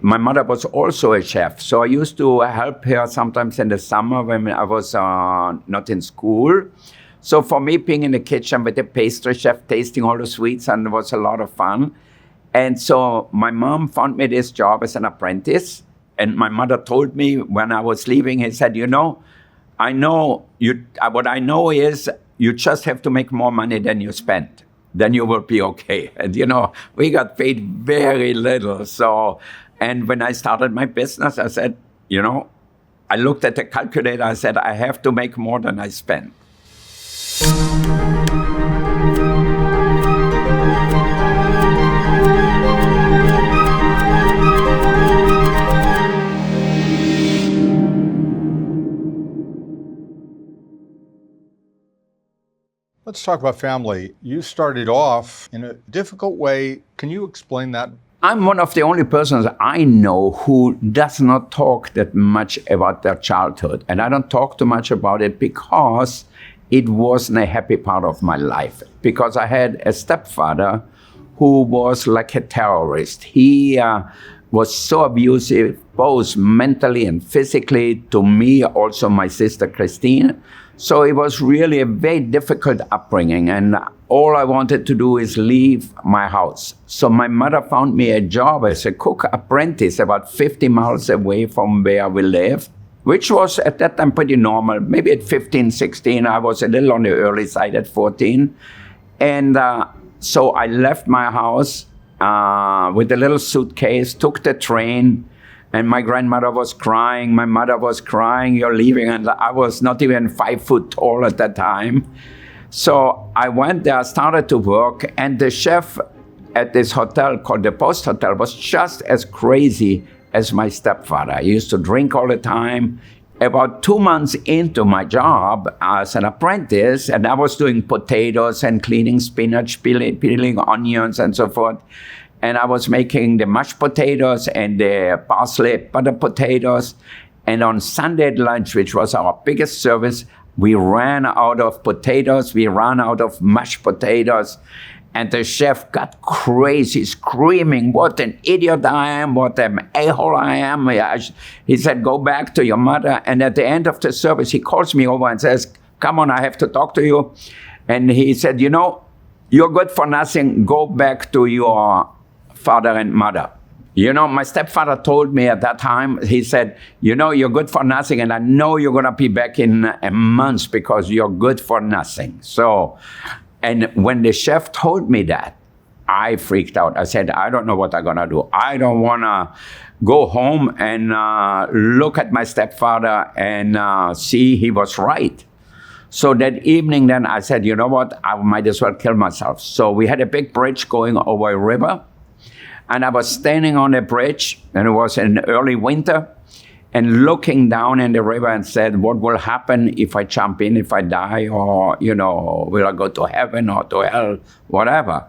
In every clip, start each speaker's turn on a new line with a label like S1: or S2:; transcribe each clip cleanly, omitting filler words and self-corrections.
S1: My mother was also a chef, so I used to help her sometimes in the summer when I was not in school. So for me, being in the kitchen with the pastry chef, tasting all the sweets, and it was a lot of fun. And so my mom found me this job as an apprentice. And my mother told me when I was leaving, he said, I know you. What I know is you just have to make more money than you spend. Then you will be okay. And, we got paid very little. So, and when I started my business, I said, I looked at the calculator. I said, I have to make more than I spend.
S2: Let's talk about family. You started off in a difficult way. Can you explain that?
S1: I'm one of the only persons I know who does not talk that much about their childhood. And I don't talk too much about it because it wasn't a happy part of my life. Because I had a stepfather who was like a terrorist. He was so abusive, both mentally and physically, to me, also my sister Christine. So it was really a very difficult upbringing, and all I wanted to do is leave my house. So my mother found me a job as a cook apprentice about 50 miles away from where we lived, which was at that time pretty normal. Maybe at 15, 16, I was a little on the early side at 14. And so I left my house with a little suitcase, took the train, and my grandmother was crying, my mother was crying, you're leaving, and I was not even 5 foot tall at that time. So I went there, started to work, and the chef at this hotel called the Post Hotel was just as crazy as my stepfather. He used to drink all the time. About 2 months into my job as an apprentice, and I was doing potatoes and cleaning spinach, peeling onions and so forth. And I was making the mashed potatoes and the parsley butter potatoes. And on Sunday at lunch, which was our biggest service, we ran out of potatoes, we ran out of mashed potatoes. And the chef got crazy, screaming, what an idiot I am, what an a-hole I am. He said, go back to your mother. And at the end of the service, he calls me over and says, come on, I have to talk to you. And he said, you're good for nothing, go back to your father and mother. My stepfather told me at that time, he said, you're good for nothing, and I know you're going to be back in a month because you're good for nothing. So, and when the chef told me that, I freaked out. I said, I don't know what I'm going to do. I don't want to go home and look at my stepfather and see he was right. So that evening then I said, you know what, I might as well kill myself. So we had a big bridge going over a river. And I was standing on the bridge, and it was in early winter, and looking down in the river and said, what will happen if I jump in, if I die, or, will I go to heaven or to hell, whatever.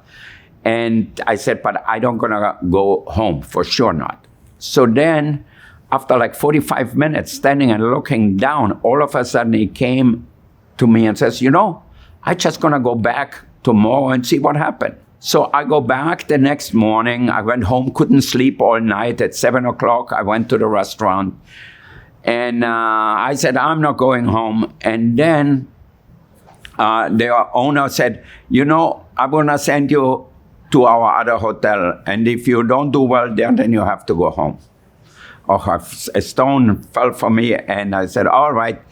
S1: And I said, but I don't gonna go home, for sure not. So then, after like 45 minutes standing and looking down, all of a sudden he came to me and says, I just gonna go back tomorrow and see what happened. So I go back the next morning. I went home, couldn't sleep all night. At 7 o'clock, I went to the restaurant. And I said, I'm not going home. And then the owner said, I'm going to send you to our other hotel. And if you don't do well there, then you have to go home. A stone fell for me. And I said, all right,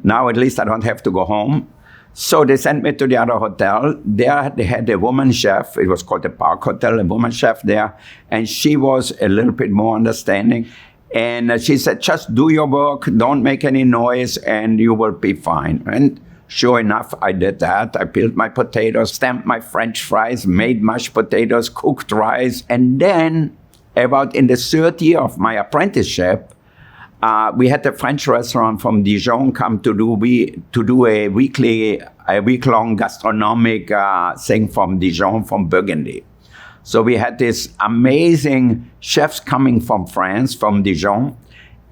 S1: now at least I don't have to go home. So they sent me to the other hotel. There they had a woman chef. It was called the Park Hotel, a woman chef there. And she was a little bit more understanding. And she said, just do your work, don't make any noise, and you will be fine. And sure enough, I did that. I peeled my potatoes, stamped my French fries, made mashed potatoes, cooked rice. And then, about in the third year of my apprenticeship, we had the French restaurant from Dijon come to do a week-long gastronomic thing from Dijon, from Burgundy. So we had these amazing chefs coming from France, from Dijon,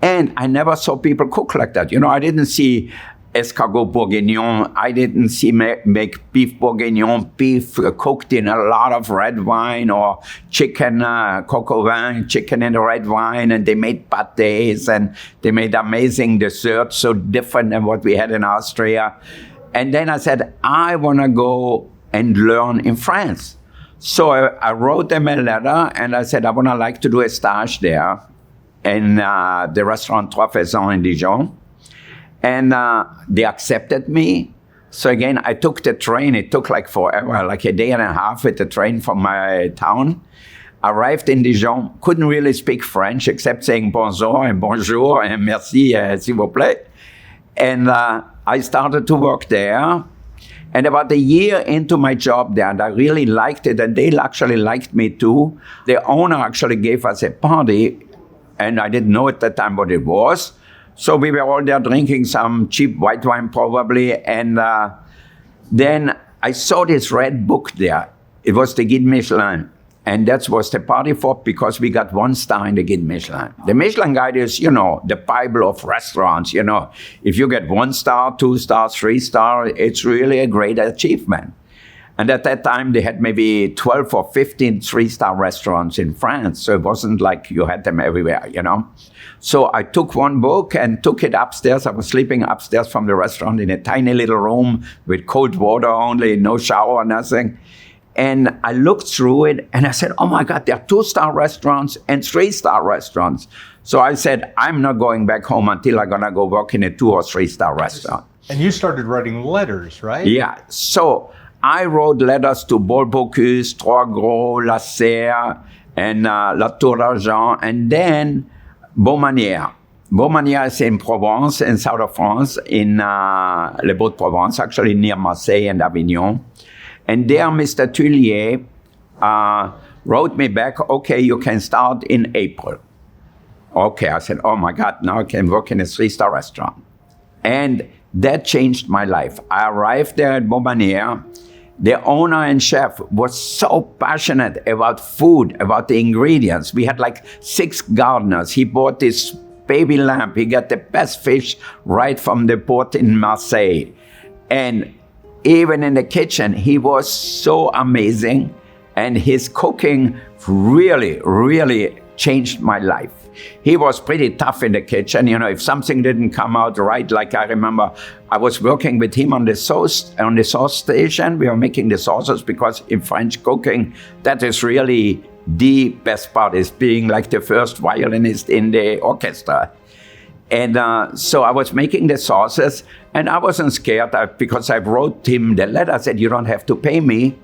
S1: and I never saw people cook like that. I didn't see escargot bourguignon. I didn't see make beef bourguignon, beef cooked in a lot of red wine, or chicken, coq au vin, chicken in the red wine, and they made pâtés, and they made amazing desserts, so different than what we had in Austria. And then I said, I want to go and learn in France. So I wrote them a letter, and I said, I would like to do a stage there in the restaurant Trois Faisans in Dijon. And they accepted me. So again, I took the train. It took like forever, like a day and a half with the train from my town. Arrived in Dijon, couldn't really speak French except saying bonjour and bonjour and merci, s'il vous plaît. And I started to work there. And about a year into my job there, and I really liked it, and they actually liked me too. The owner actually gave us a party, and I didn't know at that time what it was. So we were all there drinking some cheap white wine probably, and then I saw this red book there. It was the Guide Michelin, and that was the party for, because we got 1 star in the Guide Michelin. The Michelin Guide is, the Bible of restaurants, If you get 1 star, 2 stars, 3 stars, it's really a great achievement. And at that time, they had maybe 12 or 15 3-star restaurants in France. So it wasn't like you had them everywhere, So I took one book and took it upstairs. I was sleeping upstairs from the restaurant in a tiny little room with cold water only, no shower, nothing. And I looked through it and I said, oh my God, there are 2-star restaurants and 3-star restaurants. So I said, I'm not going back home until I'm going to go work in a 2 or 3-star restaurant.
S2: And you started writing letters, right?
S1: Yeah. So I wrote letters to Bol-Bocuse, Trois Gros, La Serre, and La Tour d'Argent, and then Baumanière. Baumanière is in Provence, in south of France, in Les Baux-de-Provence, actually near Marseille and Avignon. And there Mr. Tullier wrote me back, okay, you can start in April. Okay, I said, oh my God, now I can work in a 3-star restaurant. And that changed my life. I arrived there at Baumanière. The owner and chef was so passionate about food, about the ingredients. We had like 6 gardeners. He bought this baby lamb. He got the best fish right from the port in Marseille. And even in the kitchen, he was so amazing. And his cooking really, really changed my life. He was pretty tough in the kitchen. If something didn't come out right, like I remember, I was working with him on the sauce station. We were making the sauces because in French cooking, that is really the best part, is being like the first violinist in the orchestra. And so I was making the sauces, and I wasn't scared because I wrote him the letter. I said, you don't have to pay me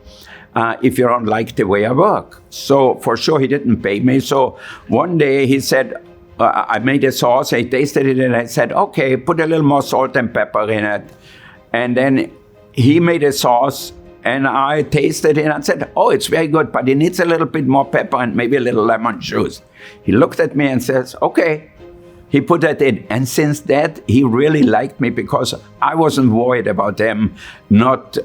S1: if you don't like the way I work. So for sure he didn't pay me. So one day he said, I made a sauce, I tasted it, and I said, okay, put a little more salt and pepper in it. And then he made a sauce, and I tasted it, and I said, oh, it's very good, but it needs a little bit more pepper and maybe a little lemon juice. He looked at me and says, okay. He put that in. And since that, he really liked me because I wasn't worried about them not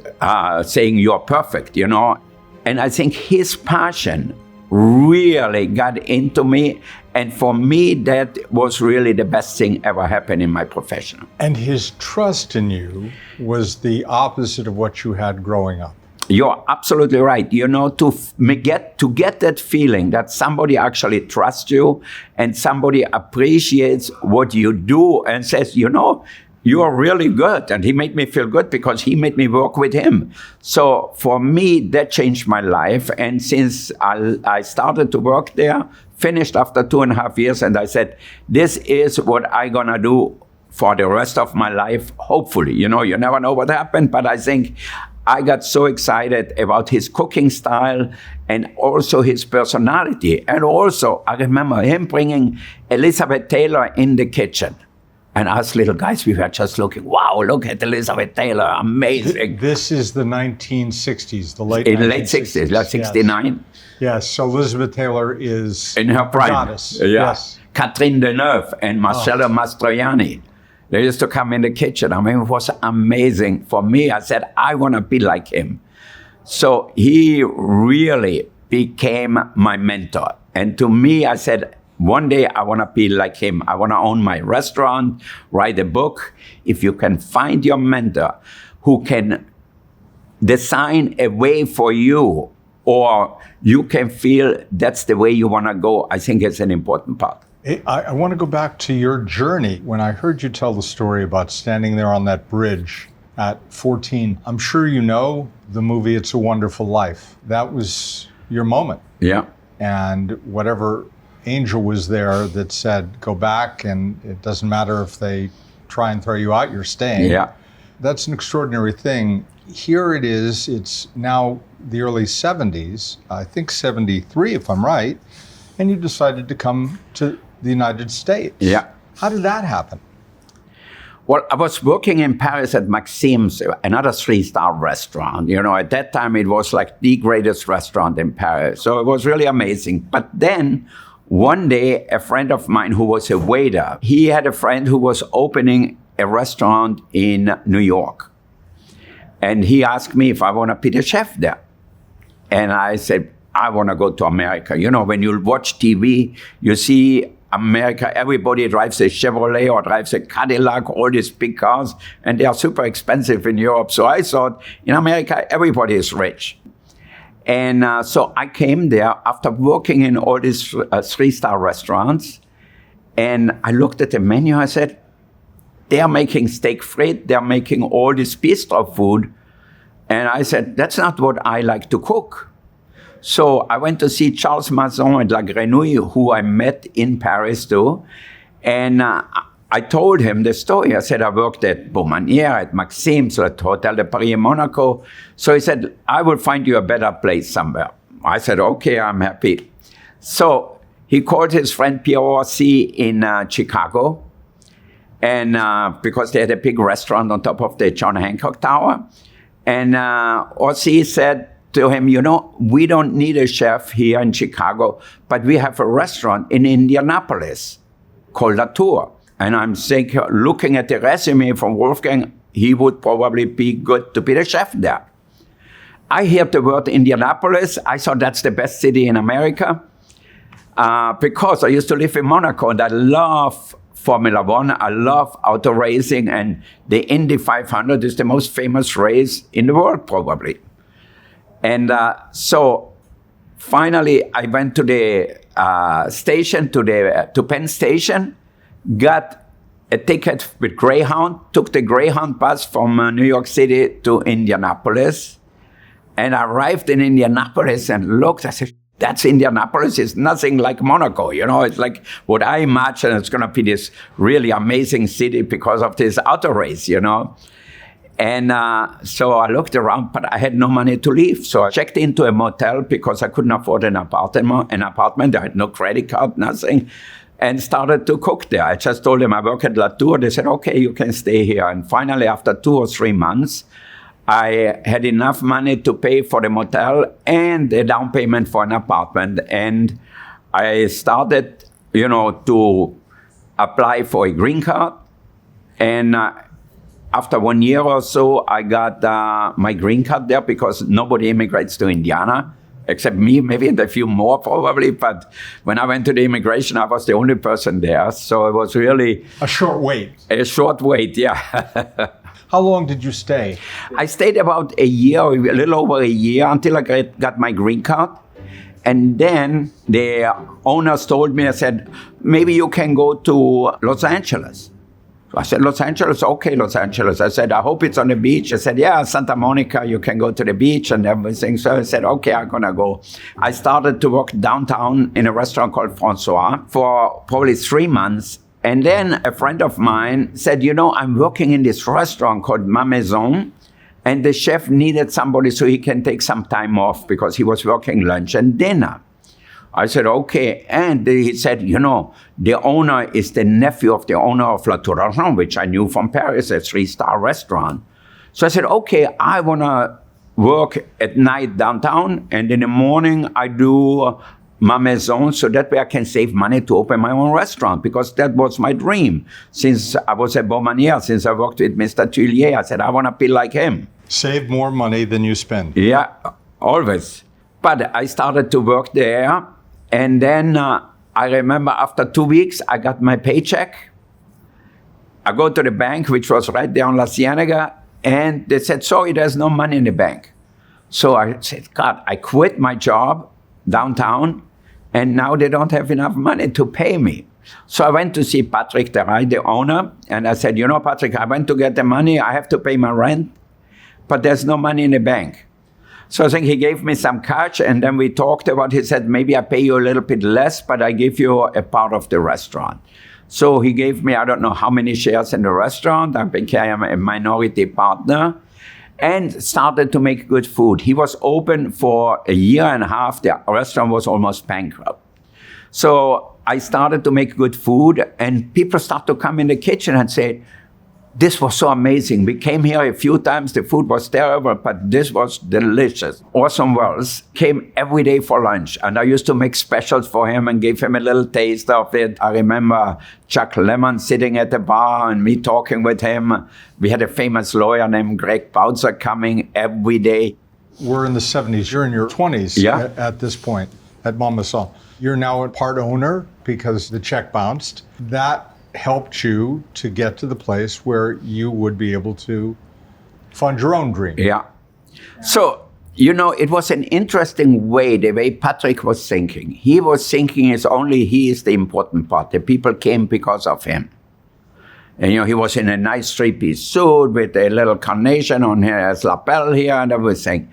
S1: saying you're perfect, And I think his passion really got into me. And for me, that was really the best thing ever happened in my profession.
S2: And his trust in you was the opposite of what you had growing up.
S1: You're absolutely right. To get that feeling that somebody actually trusts you and somebody appreciates what you do and says, you are really good. And he made me feel good because he made me work with him. So for me, that changed my life. And since I started to work there, finished after 2.5 years, and I said, this is what I'm going to do for the rest of my life, hopefully. You never know what happened, but I think I got so excited about his cooking style and also his personality. And also, I remember him bringing Elizabeth Taylor in the kitchen. And us little guys, we were just looking, wow, look at Elizabeth Taylor, amazing.
S2: This is the 1960s, the late
S1: 60s, like 69.
S2: Yes, so Elizabeth Taylor is
S1: in her prime.
S2: Goddess.
S1: Yeah.
S2: Yes.
S1: Catherine Deneuve and Marcello Mastroianni. They used to come in the kitchen. I mean, it was amazing. For me, I said, I want to be like him. So he really became my mentor. And to me, I said, one day I want to be like him. I want to own my restaurant, write a book. If you can find your mentor who can design a way for you, or you can feel that's the way you want to go, I think it's an important part.
S2: I want to go back to your journey. When I heard you tell the story about standing there on that bridge at 14, I'm sure you know the movie It's a Wonderful Life. That was your moment.
S1: Yeah.
S2: And whatever angel was there that said, go back, and it doesn't matter if they try and throw you out, you're staying.
S1: Yeah.
S2: That's an extraordinary thing. Here it is, it's now the early 70s, I think 73 if I'm right, and you decided to come to the United States.
S1: Yeah.
S2: How did that happen?
S1: Well, I was working in Paris at Maxim's, another 3-star restaurant. You know, at that time it was like the greatest restaurant in Paris. So it was really amazing. But then one day, a friend of mine who was a waiter, he had a friend who was opening a restaurant in New York. And he asked me if I want to be the chef there. And I said, I want to go to America. You know, when you watch TV, you see America, everybody drives a Chevrolet or drives a Cadillac, all these big cars, and they are super expensive in Europe. So I thought, in America, everybody is rich. And so I came there after working in all these 3-star restaurants, and I looked at the menu. I said, they are making steak frit, they're making all this bistro food. And I said, that's not what I like to cook. So I went to see Charles Maison at La Grenouille, who I met in Paris too. And I told him the story. I said, I worked at Baumanière, at Maxim, at Hotel de Paris in Monaco. So he said, I will find you a better place somewhere. I said, okay, I'm happy. So he called his friend Pierre Orsi in Chicago. And because they had a big restaurant on top of the John Hancock Tower. And Orsi said to him, you know, we don't need a chef here in Chicago, but we have a restaurant in Indianapolis called La Tour. And I'm thinking, looking at the resume from Wolfgang, he would probably be good to be the chef there. I heard the word Indianapolis. I thought that's the best city in America because I used to live in Monaco and I love Formula One. I love auto racing, and the Indy 500 is the most famous race in the world, probably. And so finally, I went to the station, to Penn Station, got a ticket with Greyhound, took the Greyhound bus from New York City to Indianapolis, and I arrived in Indianapolis and looked. I said, that's Indianapolis. It's nothing like Monaco. You know, it's like what I imagine it's going to be this really amazing city because of this auto race, you know. And so I looked around, but I had no money to leave. So I checked into a motel because I couldn't afford an apartment. I had no credit card, nothing, and started to cook there. I just told them I work at La Tour. They said, okay, you can stay here. And finally, after 2 or 3 months, I had enough money to pay for the motel and a down payment for an apartment. And I started, you know, to apply for a green card. And after 1 year or so, I got my green card there because nobody immigrates to Indiana, except me, maybe and a few more probably. But when I went to the immigration, I was the only person there. So it was really...
S2: A short wait.
S1: A short wait, yeah.
S2: How long did you stay?
S1: I stayed about a year, a little over a year, until I got my green card. And then the owners told me, I said, maybe you can go to Los Angeles. So I said, Los Angeles? Okay, Los Angeles. I said, I hope it's on the beach. I said, yeah, Santa Monica, you can go to the beach and everything. So I said, okay, I'm going to go. I started to work downtown in a restaurant called Francois for probably 3 months. And then a friend of mine said, you know, I'm working in this restaurant called Ma Maison, and the chef needed somebody so he can take some time off because he was working lunch and dinner. I said, okay. And he said, you know, the owner is the nephew of the owner of La Tour, which I knew from Paris, a 3-star restaurant. So I said, okay, I want to work at night downtown, and in the morning I do Ma Maison, so that way I can save money to open my own restaurant, because that was my dream. Since I was at Baumanière, since I worked with Mr. Tullier, I said, I want to be like him.
S2: Save more money than you spend.
S1: Yeah, always. But I started to work there, and then I I remember after 2 weeks, I got my paycheck. I go to the bank, which was right there on La Cienega, and they said, sorry, there's no money in the bank. So I said, God, I quit my job downtown, and now they don't have enough money to pay me. So I went to see Patrick Terray, the owner, and I said, you know, Patrick, I went to get the money. I have to pay my rent, but there's no money in the bank. So I think he gave me some cash, and then we talked about, he said, maybe I pay you a little bit less, but I give you a part of the restaurant. So he gave me, I don't know how many shares in the restaurant. I became a minority partner and started to make good food. He was open for a year and a half. The restaurant was almost bankrupt. So I started to make good food, and people start to come in the kitchen and say, this was so amazing. We came here a few times. The food was terrible, but this was delicious. Orson Welles came every day for lunch, and I used to make specials for him and give him a little taste of it. I remember Chuck Lemmon sitting at the bar and me talking with him. We had a famous lawyer named Greg Bautzer coming every day.
S2: We're in the 70s. You're in your 20s at this point at Ma Maison. You're now a part owner because the check bounced. That helped you to get to the place where you would be able to fund your own dream.
S1: Yeah. So, you know, it was an interesting way, the way Patrick was thinking. He was thinking he is the important part. The people came because of him. And, you know, he was in a nice three-piece suit with a little carnation on his lapel here and everything.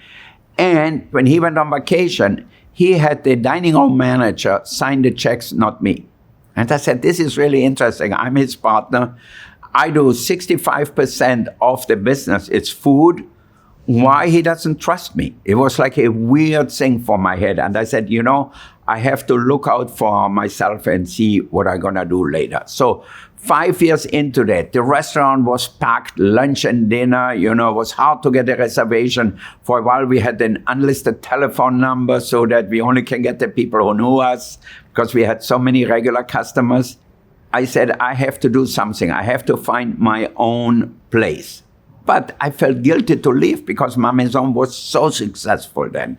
S1: And when he went on vacation, he had the dining hall manager sign the checks, not me. And I said, this is really interesting. I'm his partner. I do 65% of the business. It's food. Why he doesn't trust me? It was like a weird thing for my head. And I said, you know, I have to look out for myself and see what I'm going to do later. So 5 years into that, the restaurant was packed, lunch and dinner. You know, it was hard to get a reservation. For a while, we had an unlisted telephone number so that we only can get the people who knew us because we had so many regular customers. I said, I have to do something. I have to find my own place. But I felt guilty to leave because Ma Maison was so successful then.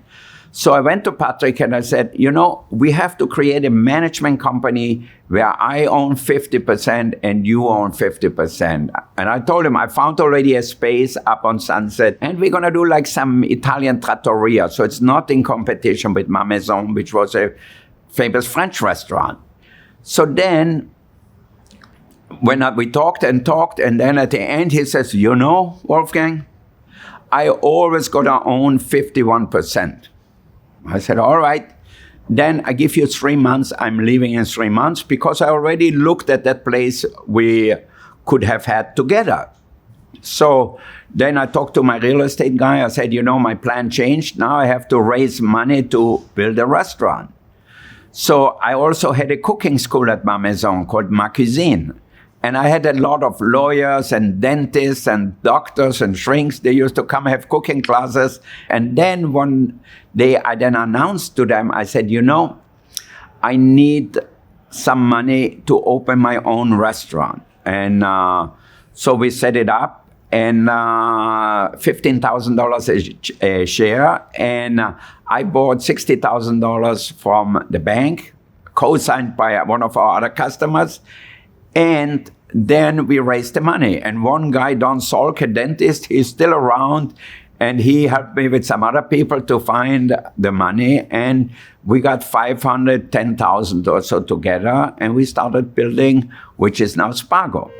S1: So I went to Patrick and I said, you know, we have to create a management company where I own 50% and you own 50%. And I told him I found already a space up on Sunset and we're going to do like some Italian trattoria. So it's not in competition with Ma Maison, which was a famous French restaurant. So then when we talked, and then at the end he says, you know, Wolfgang, I always got to own 51%. I said, all right, then I give you 3 months. I'm leaving in 3 months because I already looked at that place we could have had together. So then I talked to my real estate guy. I said, you know, my plan changed. Now I have to raise money to build a restaurant. So I also had a cooking school at Ma Maison called Ma Cuisine. And I had a lot of lawyers and dentists and doctors and shrinks. They used to come have cooking classes. And then one day I then announced to them, I said, you know, I need some money to open my own restaurant. And so we set it up and $15,000 a share. And I bought $60,000 from the bank, co-signed by one of our other customers. And then we raised the money. And one guy, Don Salk, a dentist, he's still around. And he helped me with some other people to find the money. And we got $510,000 or so together. And we started building, which is now Spago.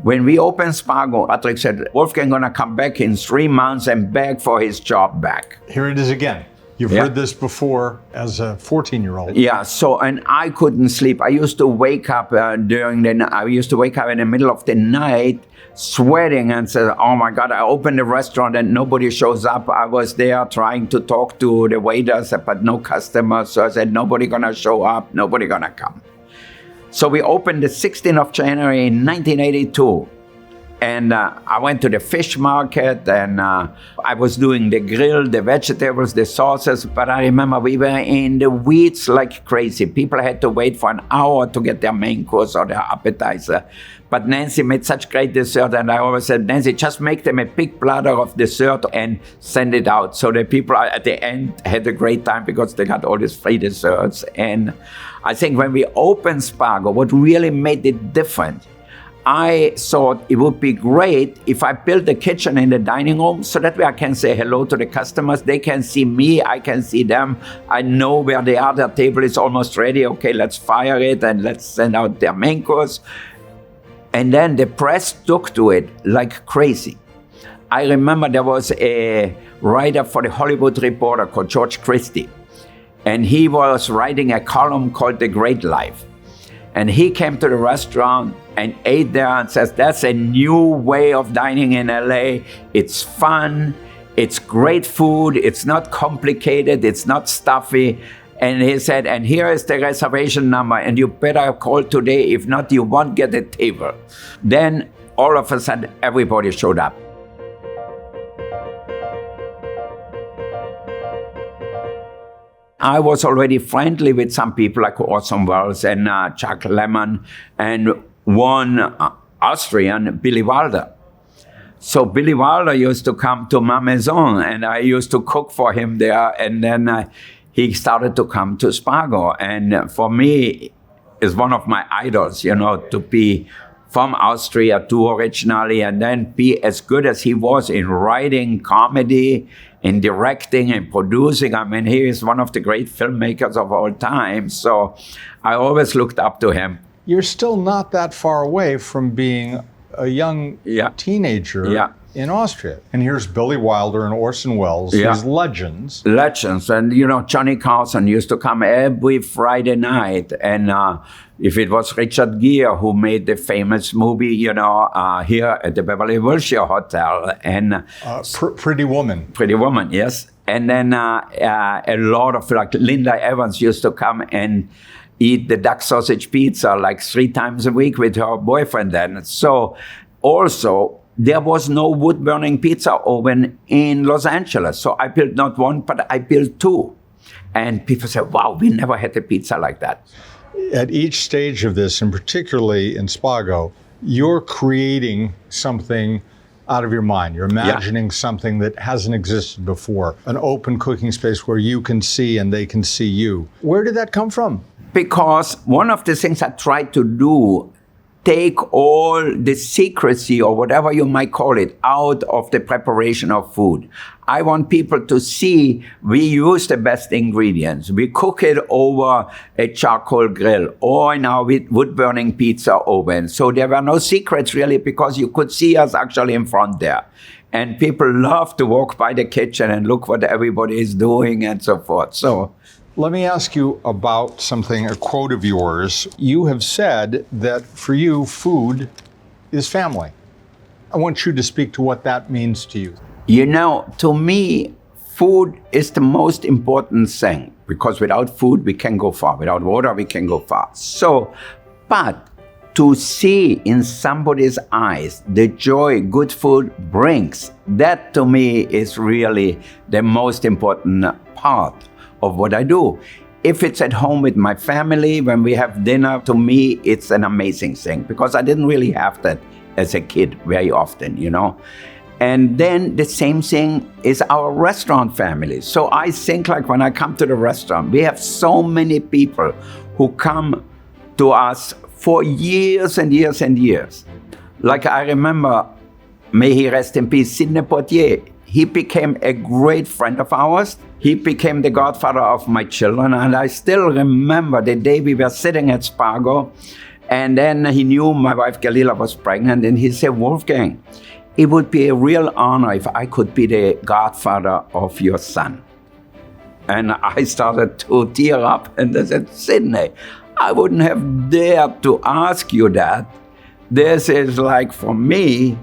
S1: When we opened Spago, Patrick said, Wolfgang going to come back in 3 months and beg for his job back.
S2: Here it is again. You've heard this before as a 14-year-old.
S1: Yeah, so, and I couldn't sleep. I used to wake up in the middle of the night, sweating and said, oh my God, I opened a restaurant and nobody shows up. I was there trying to talk to the waiters, but no customers. So I said, nobody gonna show up, nobody gonna come. So we opened the 16th of January in 1982. And I went to the fish market, and I was doing the grill, the vegetables, the sauces. But I remember we were in the weeds like crazy. People had to wait for an hour to get their main course or their appetizer. But Nancy made such great dessert, and I always said, Nancy, just make them a big platter of dessert and send it out. So the people at the end had a great time because they got all these free desserts. And I think when we opened Spago, what really made it different, I thought it would be great if I built a kitchen in the dining room so that way I can say hello to the customers. They can see me, I can see them. I know where they are, their table is almost ready. Okay, let's fire it and let's send out their main course. And then the press took to it like crazy. I remember there was a writer for the Hollywood Reporter called George Christie. And he was writing a column called The Great Life. And he came to the restaurant and ate there and says, that's a new way of dining in LA. It's fun, it's great food, it's not complicated, it's not stuffy. And he said, and here is the reservation number, and you better call today, if not, you won't get a table. Then all of a sudden, everybody showed up. I was already friendly with some people like Orson Welles and Chuck Lemmon and one Austrian, Billy Wilder. So Billy Wilder used to come to Ma Maison, and I used to cook for him there. And then he started to come to Spago. And for me, is one of my idols, you know, to be from Austria too originally, and then be as good as he was in writing comedy, in directing and producing. I mean, he is one of the great filmmakers of all time. So I always looked up to him.
S2: You're still not that far away from being a young teenager in Austria. And here's Billy Wilder and Orson Welles, these legends.
S1: Legends. And, you know, Johnny Carson used to come every Friday night. And if it was Richard Gere who made the famous movie, you know, here at the Beverly Wilshire Hotel. And
S2: Pretty Woman.
S1: Pretty Woman, yes. And then a lot of, like, Linda Evans used to come and eat the duck sausage pizza like 3 times a week with her boyfriend then. So also, there was no wood-burning pizza oven in Los Angeles. So I built not one, but I built 2. And people said, wow, we never had a pizza like that.
S2: At each stage of this, and particularly in Spago, you're creating something out of your mind. You're imagining something that hasn't existed before, an open cooking space where you can see and they can see you. Where did that come from?
S1: Because one of the things I tried to do, take all the secrecy or whatever you might call it out of the preparation of food. I want people to see we use the best ingredients. We cook it over a charcoal grill or in our wood-burning pizza oven. So there were no secrets really because you could see us actually in front there. And people love to walk by the kitchen and look what everybody is doing and so forth. So
S2: let me ask you about something, a quote of yours. You have said that for you, food is family. I want you to speak to what that means to you.
S1: You know, to me, food is the most important thing because without food, we can go far. Without water, we can go far. So, but to see in somebody's eyes the joy good food brings, that to me is really the most important part of what I do. If it's at home with my family, when we have dinner, to me, it's an amazing thing because I didn't really have that as a kid very often, you know. And then the same thing is our restaurant family. So I think like when I come to the restaurant, we have so many people who come to us for years and years and years. Like I remember, may he rest in peace, Sidney Poitier. He became a great friend of ours. He became the godfather of my children. And I still remember the day we were sitting at Spago. And then he knew my wife Galila was pregnant. And he said, Wolfgang, it would be a real honor if I could be the godfather of your son. And I started to tear up. And I said, Sidney, I wouldn't have dared to ask you that. This is like, for me,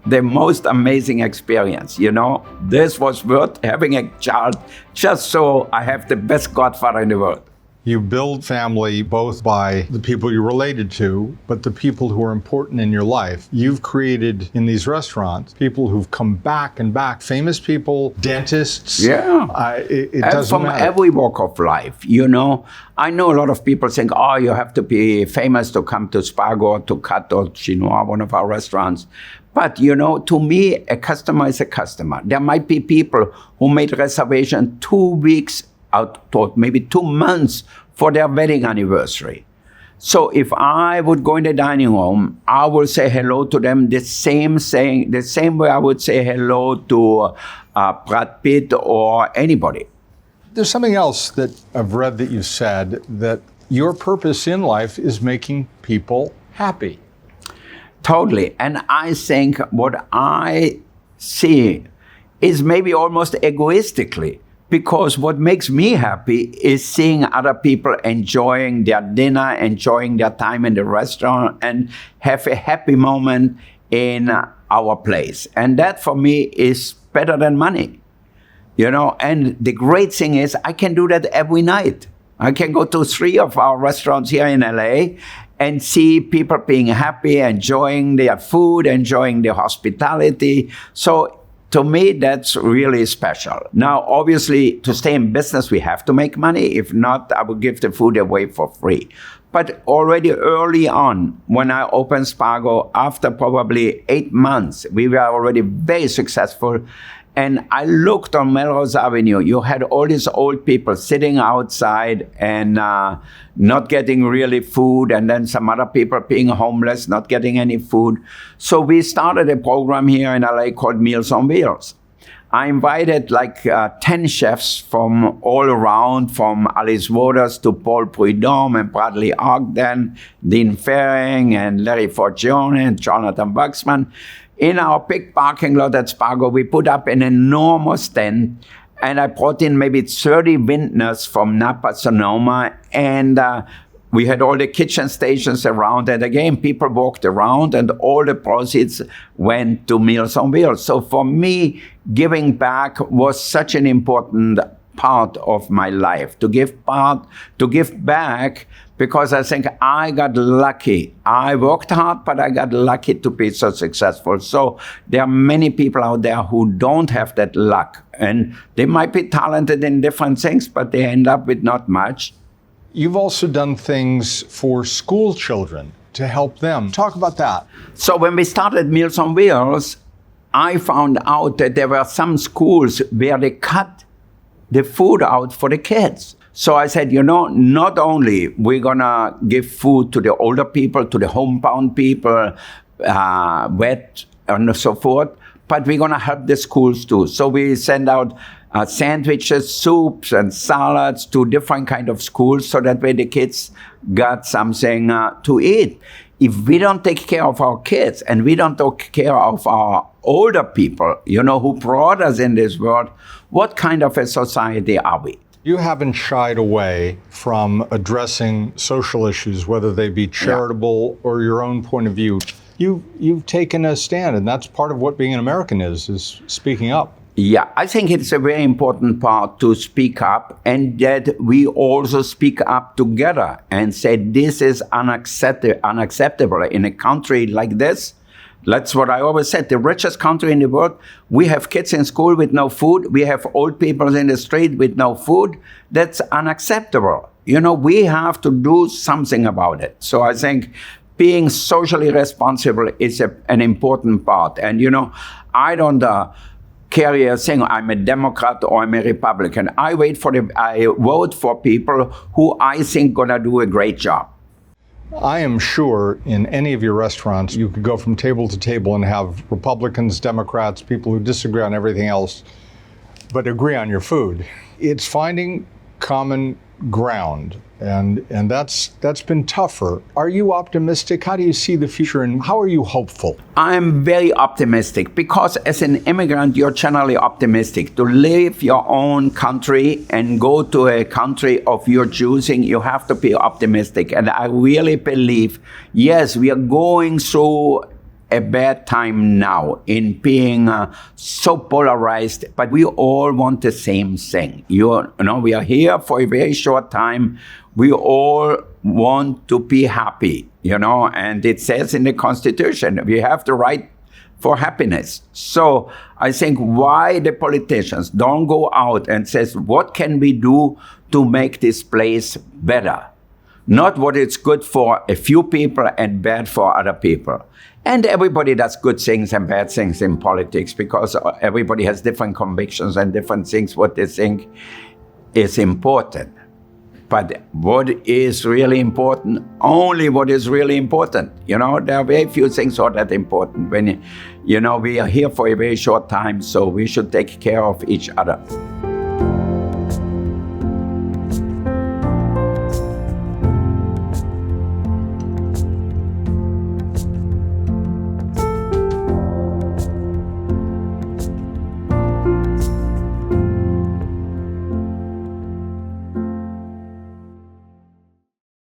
S1: the most amazing experience, you know. This was worth having a child just so I have the best godfather in the world.
S2: You build family both by the people you're related to, but the people who are important in your life. You've created in these restaurants people who've come back and back, famous people, dentists.
S1: Yeah.
S2: It
S1: And
S2: doesn't
S1: from
S2: matter.
S1: every walk of life, you know. I know a lot of people think, oh, you have to be famous to come to Spago or to Cut or Chinois, one of our restaurants. But, you know, to me, a customer is a customer. There might be people who made reservation 2 weeks out, or maybe 2 months for their wedding anniversary. So if I would go in the dining room, I will say hello to them the same way I would say hello to Brad Pitt or anybody.
S2: There's something else that I've read that you said, that your purpose in life is making people happy.
S1: Totally. And I think what I see is maybe almost egoistically, because what makes me happy is seeing other people enjoying their dinner, enjoying their time in the restaurant, and have a happy moment in our place. And that for me is better than money. You know, and the great thing is I can do that every night. I can go to 3 of our restaurants here in LA and see people being happy, enjoying their food, enjoying their hospitality. So to me, that's really special. Now, obviously, to stay in business, we have to make money. If not, I would give the food away for free. But already early on, when I opened Spago, after probably 8 months, we were already very successful. And I looked on Melrose Avenue. You had all these old people sitting outside and not getting really food, and then some other people being homeless, not getting any food. So we started a program here in LA called Meals on Wheels. I invited like 10 chefs from all around, from Alice Waters to Paul Prudhomme and Bradley Ogden, Dean Faring and Larry Forgione and Jonathan Waxman. In our big parking lot at Spago, we put up an enormous tent, and I brought in maybe 30 vintners from Napa, Sonoma, and we had all the kitchen stations around. And again, people walked around, and all the proceeds went to Meals on Wheels. So for me, giving back was such an important part of my life, to give back, because I think I got lucky. I worked hard, but I got lucky to be so successful. So there are many people out there who don't have that luck, and they might be talented in different things, but they end up with not much.
S2: You've also done things for school children to help them. Talk about that.
S1: So when we started Meals on Wheels, I found out that there were some schools where they cut the food out for the kids. So I said, you know, not only we're going to give food to the older people, to the homebound people, wet and so forth, but we're going to help the schools too. So we send out sandwiches, soups, and salads to different kind of schools, so that way the kids got something to eat. If we don't take care of our kids and we don't take care of our older people, you know, who brought us in this world, what kind of a society are we?
S2: You haven't shied away from addressing social issues, whether they be charitable or your own point of view. You've taken a stand, and that's part of what being an American is speaking up.
S1: Yeah, I think it's a very important part to speak up, and that we also speak up together and say this is unacceptable in a country like this. That's what I always said, the richest country in the world. We have kids in school with no food. We have old people in the street with no food. That's unacceptable. You know, we have to do something about it. So I think being socially responsible is an important part. And, you know, I don't carry a thing, I'm a Democrat or I'm a Republican. I vote for people who I think gonna do a great job.
S2: I am sure in any of your restaurants, you could go from table to table and have Republicans, Democrats, people who disagree on everything else, but agree on your food. It's finding common ground, and that's been tougher. Are you optimistic? How do you see the future, and how are you hopeful?
S1: I'm very optimistic, because as an immigrant, you're generally optimistic. To leave your own country and go to a country of your choosing, you have to be optimistic. And I really believe, yes, we are going through a bad time now in being so polarized, but we all want the same thing. You know, we are here for a very short time. We all want to be happy, you know, and it says in the Constitution, we have the right for happiness. So I think why the politicians don't go out and says, what can we do to make this place better? Not what it's good for a few people and bad for other people. And everybody does good things and bad things in politics because everybody has different convictions and different things what they think is important. But what is really important? Only what is really important. You know, there are very few things are that important. When, you know, we are here for a very short time, so we should take care of each other.